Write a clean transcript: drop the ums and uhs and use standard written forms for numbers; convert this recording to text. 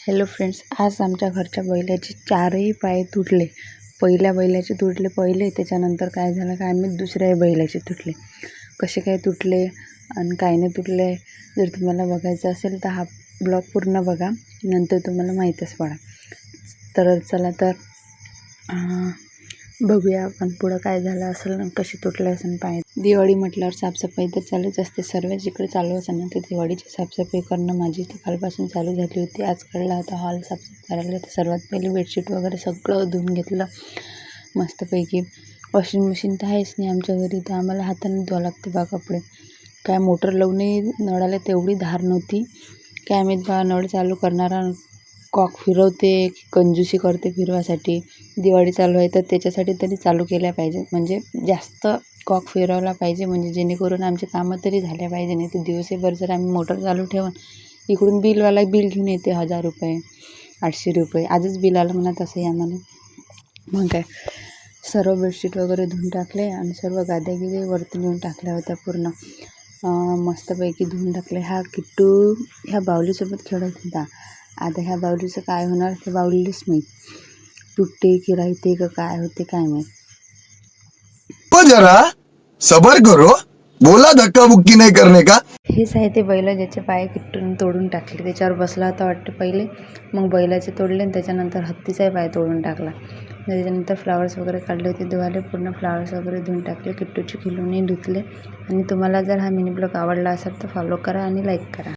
Hello friends, आज आमच्या घरच्या बैलाचे चारही पाय तुटले. पहिल्या बैलाचे तुटले पहिले, त्याच्यानंतर काय झालं काय आम्ही दुसऱ्या बैलाचे तुटले. कसे काय तुटले आणि काय नाही तुटले जर तुम्हाला बघायचं असेल तर हा ब्लॉग पूर्ण बघा, नंतर तुम्हाला माहीतच पडा. तर चला तर बघूया आपण पुढं काय झालं असेल आणि कशी तुटले असेल पाय. दिवाळी म्हटल्यावर साफसफाई तर चालूच असते, सर्व जिकडे चालू असेल ना ते दिवाळीची साफसफाई करणं माझी तर कालपासून चालू झाली होती. आज काढला होता हॉल साफसफाई करायला. तर सर्वात पहिले बेडशीट वगैरे सगळं धुवून घेतलं मस्तपैकी. वॉशिंग मशीन तर आहेच नाही आमच्या घरी, तर आम्हाला हाताने धुवावं लागते बा कपडे. काय मोटर लावूनही नळाला तेवढी धार नव्हती. काय माहीत बा नळ चालू करणारा कॉक फिरवते की कंजूसी करते फिरवासाठी. दिवाळी चालू आहे तर त्याच्यासाठी तरी चालू केल्या पाहिजे, म्हणजे जास्त कॉक फिरवला पाहिजे, म्हणजे जेणेकरून आमचे कामं तरी झाल्या पाहिजे. नाही तर दिवसभर जर आम्ही मोटर चालू ठेवून इकडून बिलवाला बिल घेऊन येते 1000 रुपये 800 रुपये. आजच बिल आलं म्हणा तसंही आम्हाला. मग काय सर्व बेडशीट वगैरे धुवून टाकले आणि सर्व गाद्या गिद्या वरती नेऊन टाकल्या होत्या पूर्ण मस्तपैकी धुवून टाकले. हा किट्टू ह्या बाहुलीसोबत खेळत होता. आता ह्या बाहुलीचं काय होणार हे बाहुलीलाच माहीत, तुटते की राहते का काय होते काय माहीत. जरा सबर करो, बोला धक्का बुक्की नहीं करने का. हेच आहे ते बैल ज्याचे पाय किट्टून तोडून टाकले. त्याच्यावर बसला होता वाटतं पहिले, मग बैलाचे तोडले आणि त्याच्यानंतर हत्तीचाही पाय तोडून टाकला. त्याच्यानंतर फ्लावर्स वगैरे काढले होते धुवाले, पूर्ण फ्लावर्स वगैरे धुवून टाकले, किट्टूची खिलोनी धुतले. आणि तुम्हाला जर हा मिनी ब्लॉग आवडला असेल तर फॉलो करा आणि लाईक करा.